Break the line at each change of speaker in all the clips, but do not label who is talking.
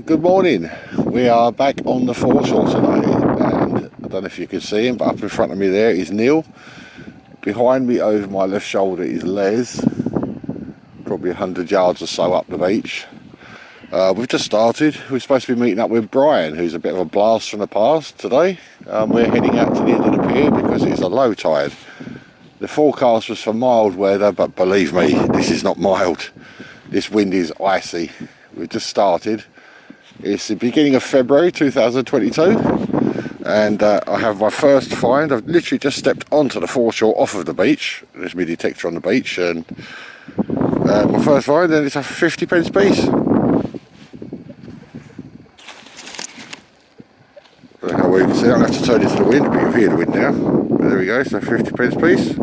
Good morning. We are back on the foreshore today, and I don't know if you can see him, but up in front of me there is Neil. Behind me over my left shoulder is Les, probably 100 yards or so up the beach. We've just started. We're supposed to be meeting up with Brian, who's a bit of a blast from the past today. We're heading out to the end of the pier because it's a low tide. The forecast was for mild weather, but believe me, this is not mild. This wind is icy. We've just started. It's the beginning of February 2022, and I have my first find. I've literally just stepped onto the foreshore off of the beach. There's my detector on the beach, and my first find, and it's a 50p piece. I don't know how well you can see. I'll have to turn it to the wind, but you hear the wind now. But there we go, so 50p piece.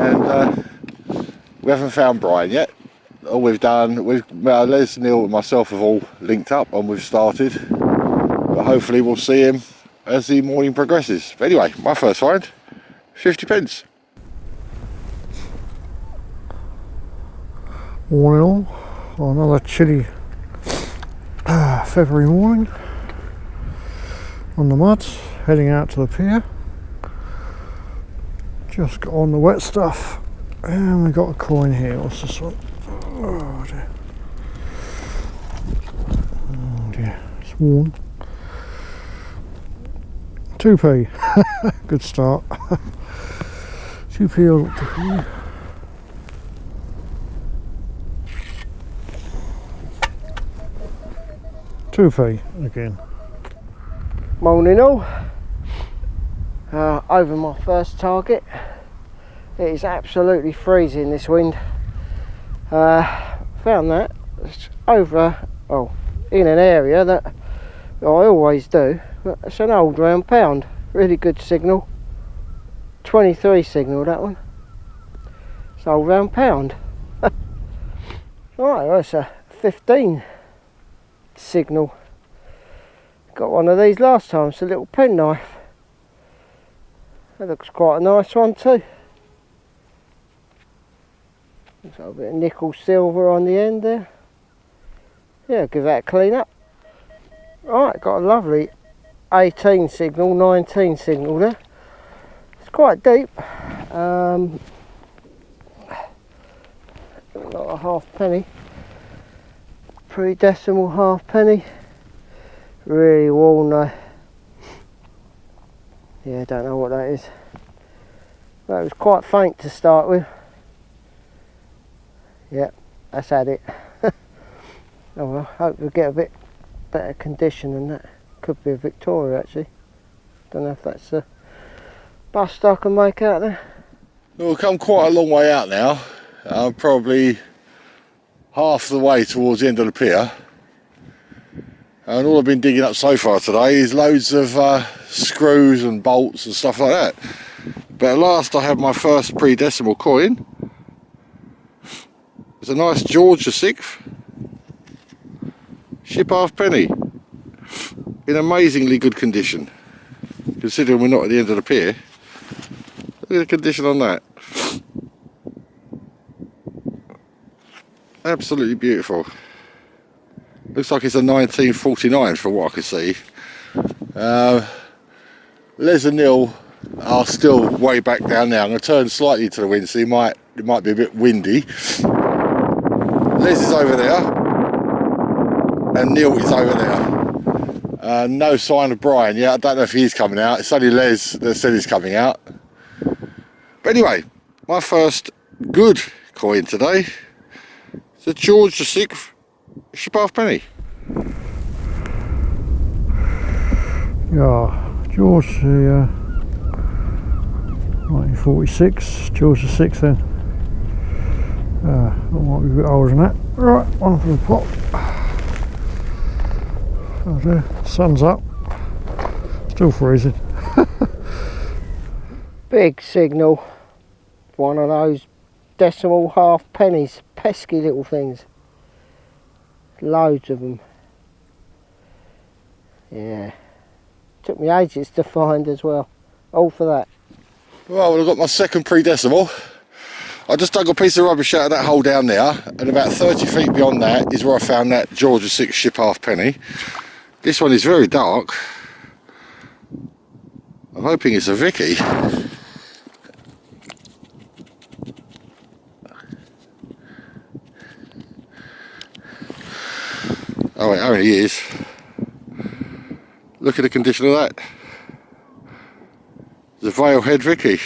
And we haven't found Brian yet. All we've done, Les, Neil and myself have all linked up and we've started, but hopefully we'll see him as the morning progresses. But anyway, my first find, 50p.
Morning all, another chilly February morning on the mud, heading out to the pier. Just got on the wet stuff and we got a coin here. What's this one? Oh dear. Oh dear, it's warm. 2p. Good start. 2p I looked for. 2p again.
Morning all. Over my first target. It is absolutely freezing, this wind. Found that it's over, in an area that I always do, but it's an old round pound. Really good signal. 23 signal, that one. It's old round pound. Right, well, it's a 15 signal. Got one of these last time. It's a little penknife. That looks quite a nice one too. Looks like a bit of nickel silver on the end there. Yeah, give that a clean up. Right, got a lovely 18 signal, 19 signal there. It's quite deep. Not a halfpenny. Pre-decimal halfpenny. Really worn though. Yeah, don't know what that is. That was quite faint to start with. Yeah, that's had it. Oh well, hope we'll get a bit better condition than that. Could be a Victoria actually. Don't know if that's a bust I can make out there.
Well, we've come quite a long way out now. Probably half the way towards the end of the pier. And all I've been digging up so far today is loads of screws and bolts and stuff like that. But at last I have my first pre-decimal coin. It's a nice George VI ship halfpenny in amazingly good condition, considering we're not at the end of the pier. Look at the condition on that. Absolutely beautiful. Looks like it's a 1949 from what I can see. Les and Neil are still way back down now. I'm going to turn slightly to the wind so it might be a bit windy. Les is over there and Neil is over there. No sign of Brian yet. I don't know if he's coming out. It's only Les that said he's coming out. But anyway, my first good coin today. It's a George VI ship halfpenny.
Yeah, George the 1946, George VI then. That might be a bit older than that. Right, one for the pot. Oh dear, sun's up. Still freezing.
Big signal. One of those decimal halfpennies. Pesky little things. Loads of them. Yeah. Took me ages to find as well. All for that.
Well, I've got my second pre-decimal. I just dug a piece of rubbish out of that hole down there, and about 30 feet beyond that is where I found that Georgia 6 ship halfpenny. This one is very dark. I'm hoping it's a Vicky. Oh, it only is. Look at the condition of that. The Vale Head Vicky.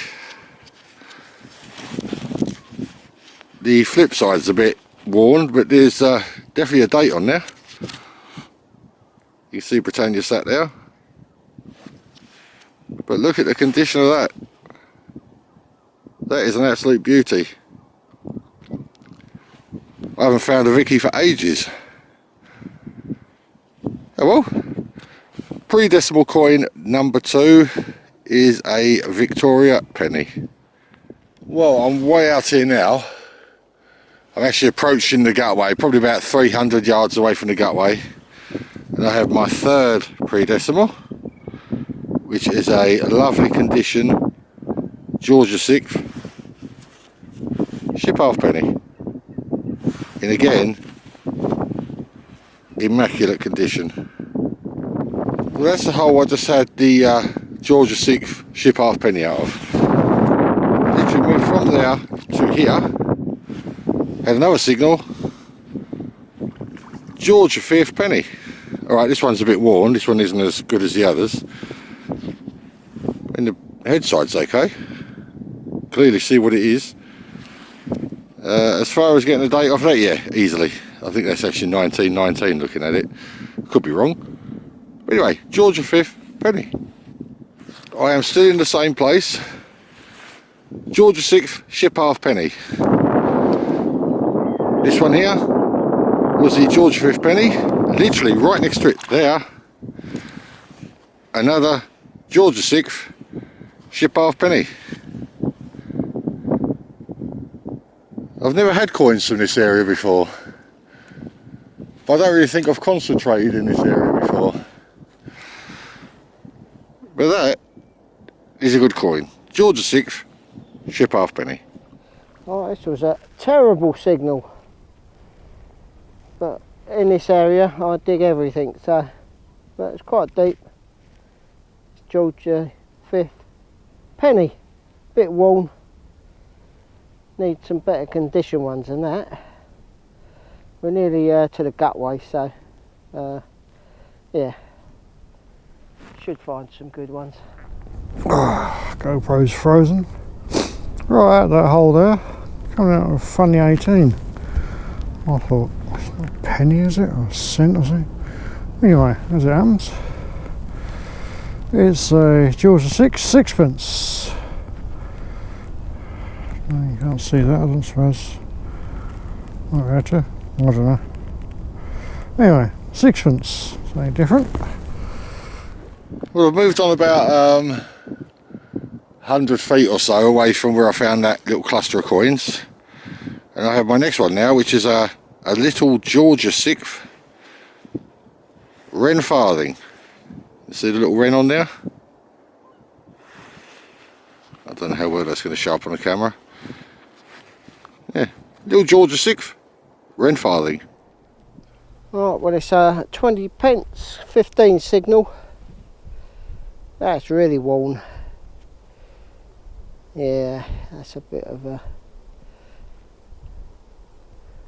The flip side's a bit worn, but there's definitely a date on there. You can see Britannia sat there. But look at the condition of that. That is an absolute beauty. I haven't found a Vicky for ages. Oh well. Pre-decimal coin number 2 is a Victoria penny. Well, I'm way out here now. I'm actually approaching the gutway, probably about 300 yards away from the gutway. And I have my 3rd pre-decimal, which is a lovely condition Georgia 6 ship halfpenny. And again, immaculate condition. Well, that's the hole I just had the Georgia 6 ship halfpenny out of. Literally moved from there to here. Had another signal. Georgia 5th penny. Alright, this one's a bit worn. This one isn't as good as the others. And the head side's okay. Clearly see what it is. As far as getting the date off that, yeah, easily. I think that's actually 1919 looking at it. Could be wrong. But anyway, Georgia 5th penny. I am still in the same place. Georgia 6th ship halfpenny. This one here was the Georgia 5th penny. Literally right next to it there. Another Georgia 6th ship halfpenny. I've never had coins from this area before, but I don't really think I've concentrated in this area before. But that is a good coin. Georgia 6th ship halfpenny.
Oh, this was a terrible signal, but in this area I dig everything, so, but it's quite deep. It's Georgia 5th penny, bit worn. Need some better condition ones than that. We're nearly to the gutway, so yeah, should find some good ones.
GoPro's frozen. Right out that hole there, coming out of a funny 18. I thought, it's not a penny, is it, or a cent or something? Anyway, as it happens, it's a Georgia 6 sixpence. You can't see that, I don't suppose. Might be able to. I don't know. Anyway, sixpence. Something different.
Well, I've moved on about 100 feet or so away from where I found that little cluster of coins. And I have my next one now, which is a little Georgia 6th wren farthing. You see the little wren on there? I don't know how well that's going to show up on the camera. Yeah, little Georgia 6th wren farthing.
Right, well it's 20 pence, 15 signal. That's really worn. Yeah, that's a bit of a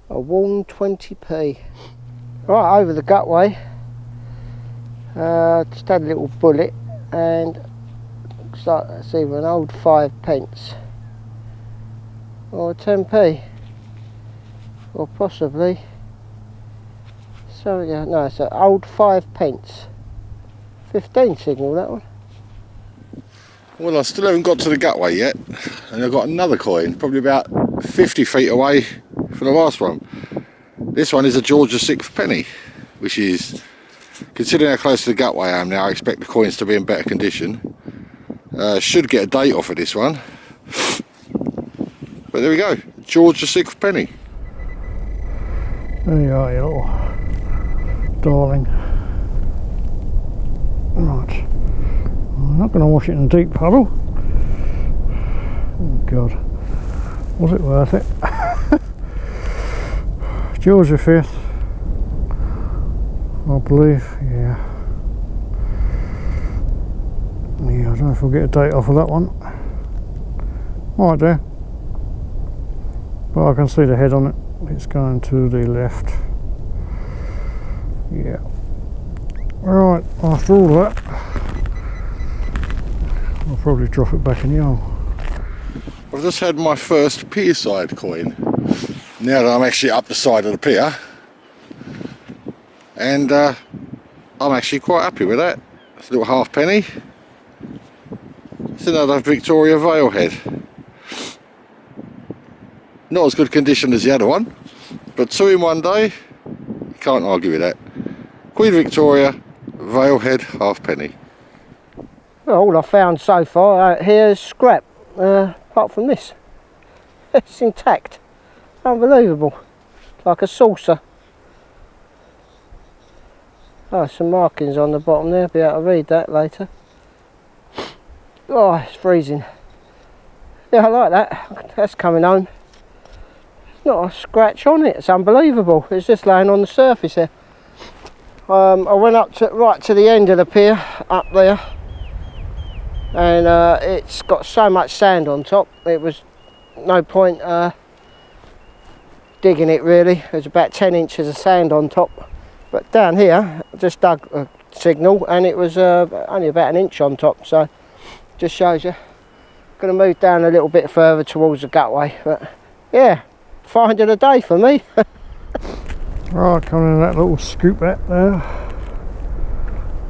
worn 20p. Right, over the gutway. Just had a little bullet, and looks like that's either an old 5 pence or a 10p, or possibly, so we go, no, it's an old 5 pence, 15 signal, that one.
Well, I still haven't got to the gutway yet, and I've got another coin, probably about 50 feet away from the last one. This one is a Georgia 6th penny, which is, considering how close to the gutway I am now, I expect the coins to be in better condition. Should get a date off of this one. But there we go, Georgia 6th penny.
There you are, you little darling. Right. I'm not going to wash it in a deep puddle. Oh God. Was it worth it? George V, I believe, yeah. Yeah, I don't know if we'll get a date off of that one. Might do. But I can see the head on it. It's going to the left. Yeah. Right, after all that, I'll probably drop it back in the hole.
I've just had my first pier side coin. Now that I'm actually up the side of the pier. And I'm actually quite happy with that. It's a little halfpenny. It's another Victoria Vale head. Not as good condition as the other one, but 2 in 1 day, you can't argue with that. Queen Victoria, Vale head, halfpenny.
Well, all I've found so far out here is scrap, apart from this. It's intact. Unbelievable. Like a saucer. Oh, some markings on the bottom there, be able to read that later. Oh, it's freezing. Yeah, I like that. That's coming home. Not a scratch on it. It's unbelievable. It's just laying on the surface here. I went up to right to the end of the pier up there, and it's got so much sand on top. It was no point digging it really. There's about 10 inches of sand on top. But down here, I just dug a signal, and it was only about 1 inch on top. So just shows you. Going to move down a little bit further towards the gutway, but yeah, find of the day for me.
Right, coming in that little scoop back there.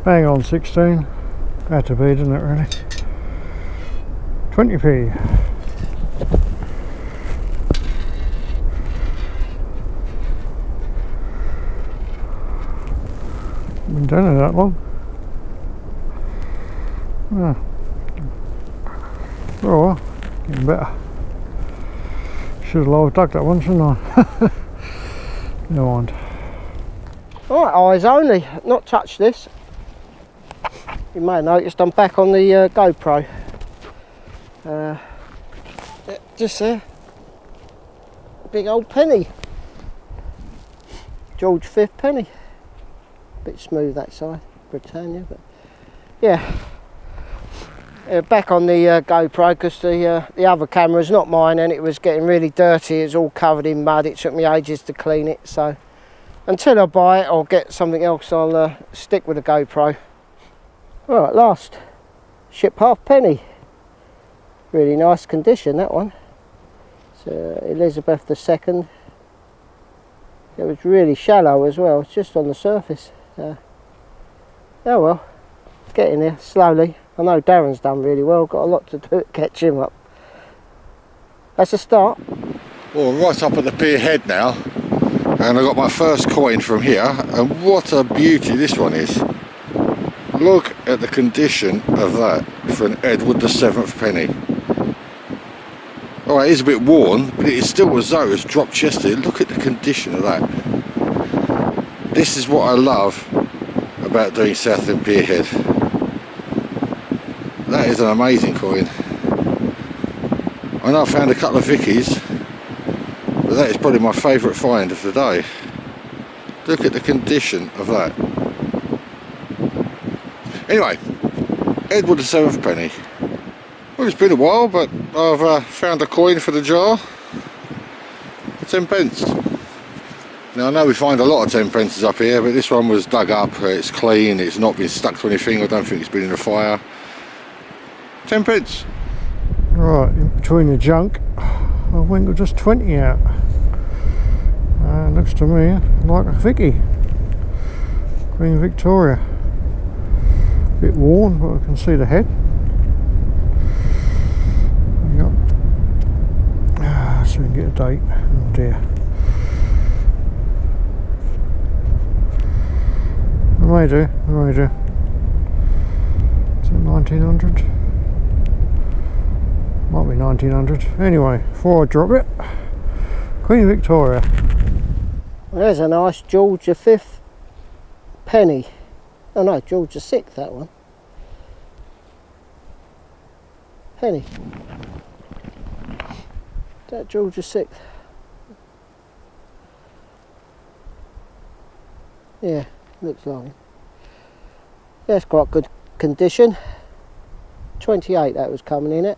Bang on 16. Had to be, didn't it, really? 20p. Been down there that long. Oh, well, getting better. Should have lower dug that one, shouldn't I? Never mind.
Alright, eyes only, not touched this. You may have noticed I'm back on the GoPro. Yeah, just there. Big old penny. George V penny. Bit smooth that side, Britannia, but yeah. Back on the GoPro because the other camera's not mine, and it was getting really dirty. It's all covered in mud. It took me ages to clean it, so until I buy it or get something else, I'll stick with the GoPro. Right, last ship halfpenny. Really nice condition, that one. It's Elizabeth II. It was really shallow as well. It's just on the surface. Oh well, getting there slowly. I know Darren's done really well, got a lot to do to catch him up. That's a start.
Well, right up at the pier head now, and I got my first coin from here, and what a beauty this one is. Look at the condition of that for an Edward VII penny. Alright, it is a bit worn, but it is still as though it's drop chested. Look at the condition of that. This is what I love about doing Southend Pier Head. That is an amazing coin. I know I found a couple of Vickies, but that is probably my favourite find of the day. Look at the condition of that. Anyway, Edward VII penny. Well, it's been a while, but I've found a coin for the jar for 10 pence. Now I know we find a lot of 10 pences up here, but this one was dug up, it's clean, it's not been stuck to anything, I don't think it's been in a fire. 10 pence.
Right, in between the junk, I went with just 20 out. Looks to me like a Vicky. Queen Victoria. Bit worn, but I can see the head. Yep. So we can get a date. Oh dear. I may do. Is it 1900? Might be 1900. Anyway, before I drop it, Queen Victoria.
There's a nice George V penny. Oh no, George VI, that one. Penny. that Georgia 6? Yeah, looks like it. Yeah, it's quite good condition. 28 that was coming in at.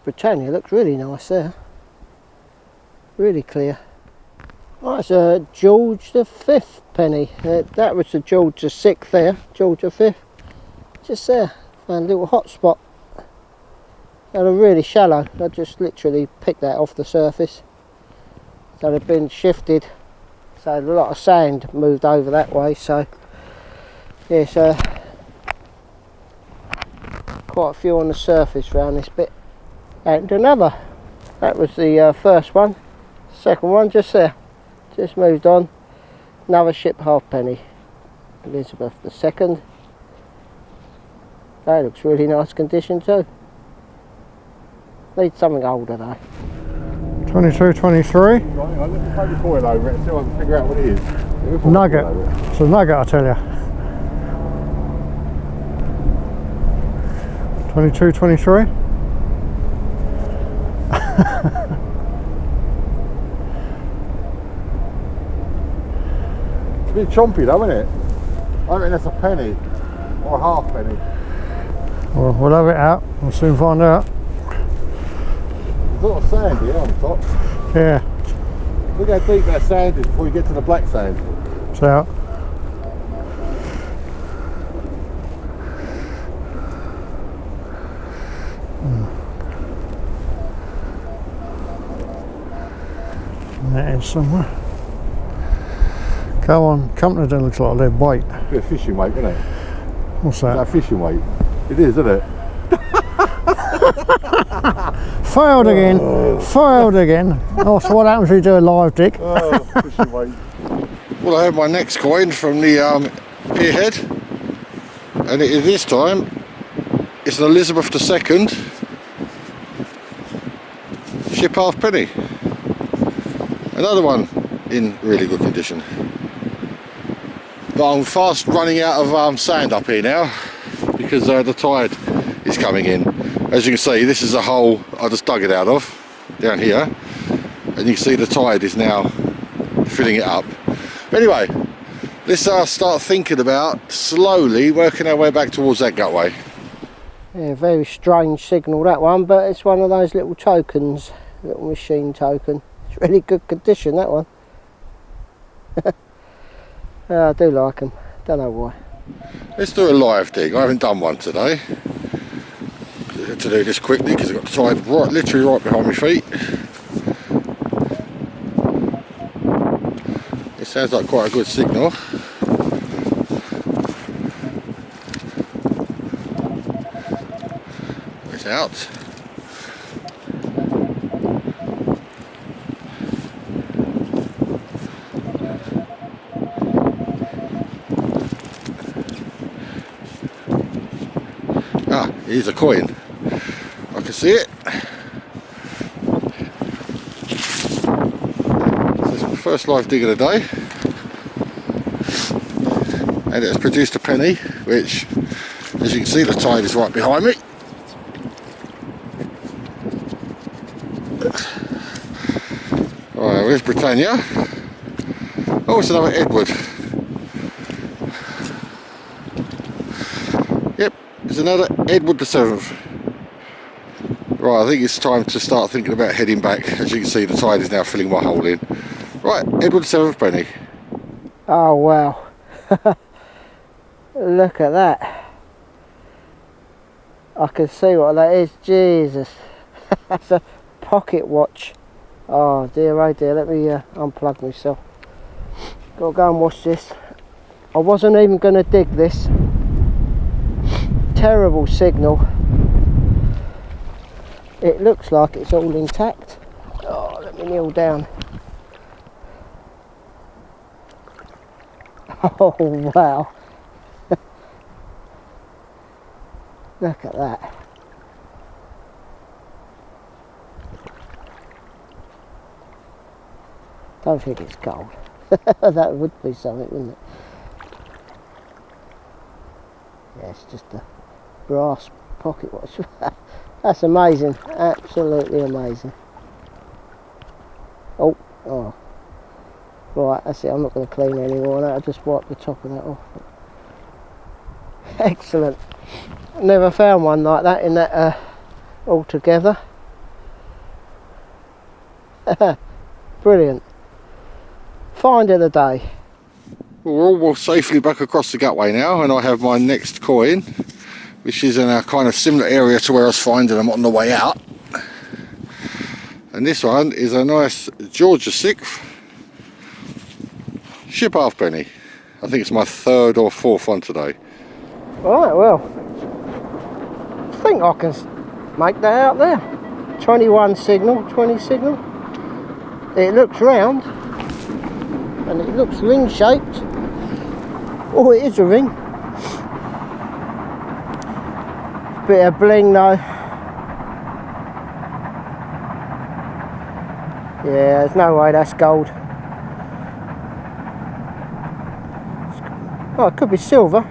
Britannia looks really nice there. Really clear. Oh, it's a George V penny. That was the George VI there. George V. Just there. Found a little hot spot. And a really shallow. I just literally picked that off the surface. So they've been shifted. So a lot of sand moved over that way. So yes, quite a few on the surface around this bit. And another. That was the first one. Second one just there. Just moved on. Another ship halfpenny. Elizabeth II. That looks really nice condition too. Needs something older though.
22, 23.
Right, let me take the coil over it and see if I can figure out what it is.
Nugget. It's a nugget, I tell you. 22, 23.
It's a bit chompy though, isn't it? I reckon that's a penny or a half penny.
Well, we'll have it out. We'll soon find out.
There's a lot of sand here on top.
Yeah.
Look how deep that sand is before you get to the black sand.
It's out. That is somewhere. Come on, company that looks like lead weight.
Bit of fishing weight, isn't it?
What's
Is
that?
that fishing weight? It is, isn't it?
Failed again. Failed again. Oh, so what happens if you do a live dig?
Oh, fishing weight. Well, I have my next coin from the pierhead, and it is this time. It's an Elizabeth II ship halfpenny. Another one in really good condition. But I'm fast running out of sand up here now because the tide is coming in. As you can see, this is a hole I just dug it out of down here, and you can see the tide is now filling it up. Anyway, let's start thinking about slowly working our way back towards that gutway.
Yeah, very strange signal that one, but it's one of those little tokens, little machine token. It's really good condition, that one. I do like them, don't know why.
Let's do a live dig. I haven't done one today. I had to do this quickly because I've got the tide literally right behind my feet. It sounds like quite a good signal. It's out. Ah, here's a coin. I can see it. So it's my first live dig of the day. And it has produced a penny, which, as you can see, the tide is right behind me. Alright, where's Britannia? Oh, it's another Edward. Yep, it's another Edward VII. Right, I think it's time to start thinking about heading back. As you can see, the tide is now filling my hole in. Right, Edward VII penny.
Oh wow. Look at that. I can see what that is. Jesus. That's a pocket watch. Oh dear, oh dear. Let me unplug myself. Gotta go and watch this. I wasn't even going to dig this. Terrible signal. It looks like it's all intact. Oh, let me kneel down. Oh wow. Look at that. Don't think it's gold. That would be something, wouldn't it? Yeah, it's just a brass pocket watch. That's amazing, absolutely amazing. Oh, right, that's it, I'm not going to clean it anymore, I'll just wipe the top of that off. Excellent. Never found one like that in that altogether. Brilliant. Find of the day.
Well, we're all safely back across the gutway now, and I have my next coin, which is in a kind of similar area to where I was finding them on the way out. And this one is a nice Georgia 6th ship halfpenny. I think it's my 3rd or 4th one today.
Right, well, I think I can make that out there. 21 signal, 20 signal. It looks round and it looks ring shaped. Oh, it is a ring. Bit of bling though. Yeah, there's no way that's gold. Oh, it could be silver.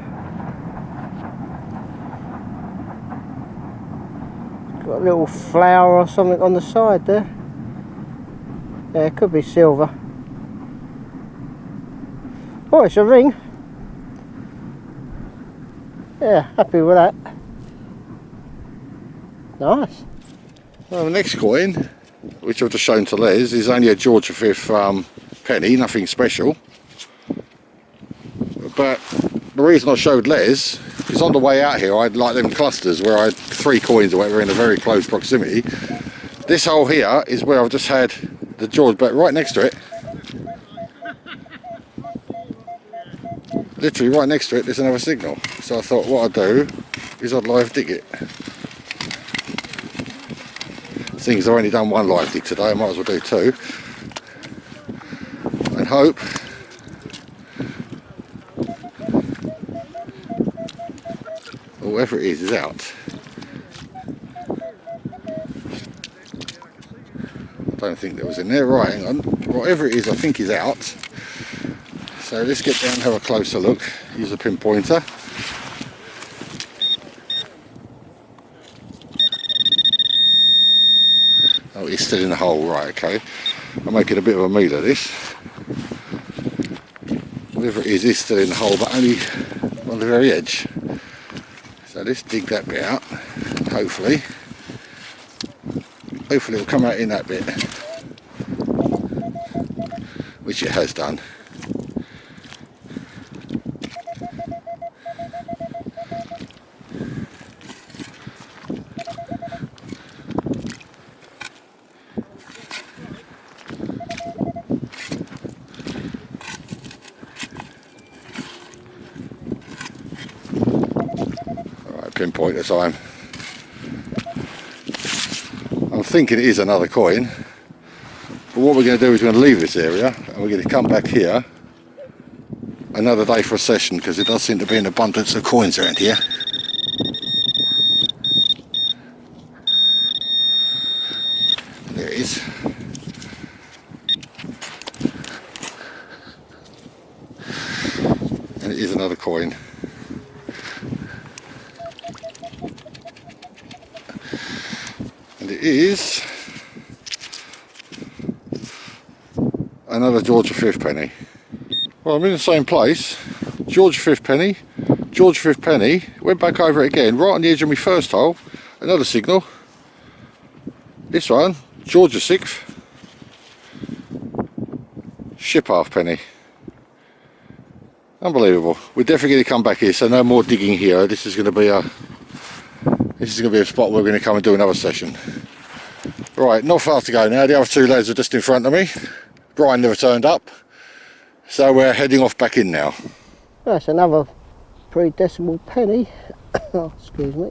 Got a little flower or something on the side there. Yeah, it could be silver. Oh, it's a ring. Yeah, happy with that. Nice.
Well, the next coin, which I've just shown to Les, is only a Georgia 5th penny, nothing special. But the reason I showed Les is on the way out here I had like them clusters where I had 3 coins or whatever in a very close proximity. This hole here is where I've just had the George, but right next to it, literally right next to it, there's another signal. So I thought what I'd do is I'd live dig it. Seeing as I've only done 1 live dig today, I might as well do 2. And hope whatever it is out. I don't think there was in there. Right, hang on. Whatever it is, I think is out. So let's get down and have a closer look. Use a pinpointer. Oh, it's still in the hole. Right, okay. I'm making a bit of a meal of this. Whatever it is still in the hole, but only on the very edge. So let's dig that bit out. Hopefully it'll come out in that bit, which it has done. Alright, pinpoint at a time. I'm thinking it is another coin, but what we're going to do is we're going to leave this area and we're going to come back here another day for a session, because there does seem to be an abundance of coins around here. There it is. And it is another coin. And it is another Georgia 5th penny. Well, I'm in the same place. Georgia 5th penny, Georgia 5th penny. Went back over it again, right on the edge of my first hole. Another signal. This one, Georgia 6th ship halfpenny. Unbelievable. We're definitely going to come back here, so no more digging here. This is going to be a spot where we're going to come and do another session. Right, not far to go now. The other 2 lads are just in front of me. Brian never turned up, so we're heading off back in now.
That's another 3 decimal penny. Oh, excuse me.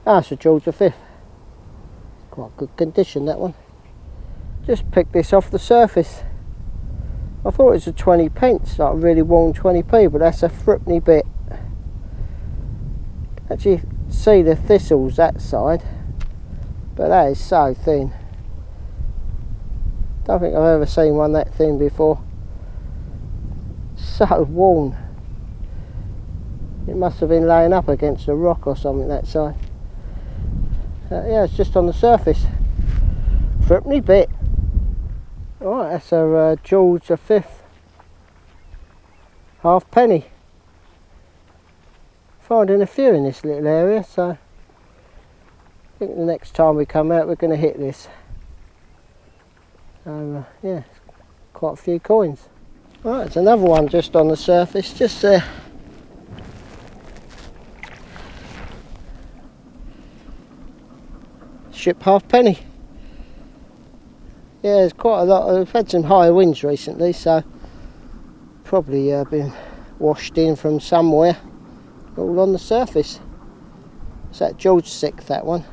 That's a Georgia 5th. Quite good condition, that one. Just picked this off the surface. I thought it was a 20 pence, like a really worn 20p, but that's a threepenny bit. Actually see the thistles that side, but that is so thin. Don't think I've ever seen one that thin before. So worn. It must have been laying up against a rock or something that side. Yeah, it's just on the surface. Threepenny bit. Alright, that's a George V halfpenny. Finding a few in this little area, so I think the next time we come out we're going to hit this. So yeah, quite a few coins. Right, it's another one just on the surface, just there. Ship halfpenny. Yeah, there's quite a lot. We've had some high winds recently, so probably been washed in from somewhere, all on the surface. It's that George VI, that one.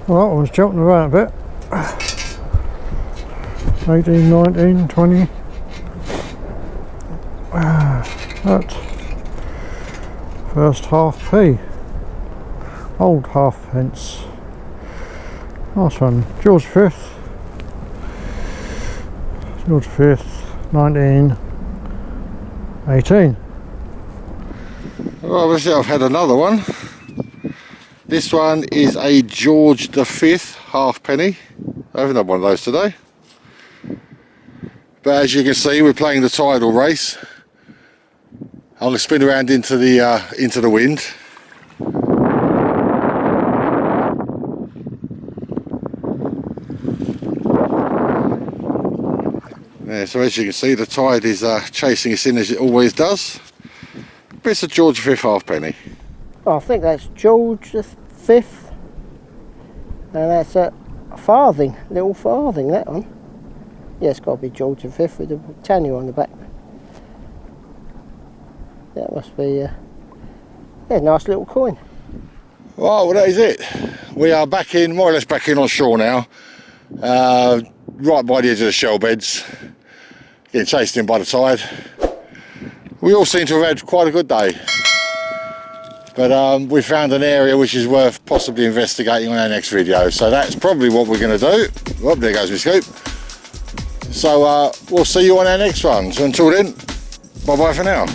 Well, I was jumping around a bit. 18, 19, 20. That first half p. Old halfpence. Nice one. George V. George V, 1918.
Well, obviously I've had another one. This one is a George V halfpenny. I haven't had one of those today. But as you can see, we're playing the tidal race. I'm going to spin around into the wind. Yeah, so as you can see, the tide is chasing us in as it always does. But it's a George V halfpenny.
Oh, I think that's George V, and that's a farthing, little farthing, that one. Yeah, it's got to be George V with the Britannia on the back. That must be, yeah, nice little coin.
Well, that is it. We are back in, more or less back in on shore now. Right by the edge of the shell beds. Getting chased in by the tide. We all seem to have had quite a good day. But we found an area which is worth possibly investigating on our next video. So that's probably what we're going to do. Oh, there goes my scoop. So we'll see you on our next one. So until then, bye bye for now.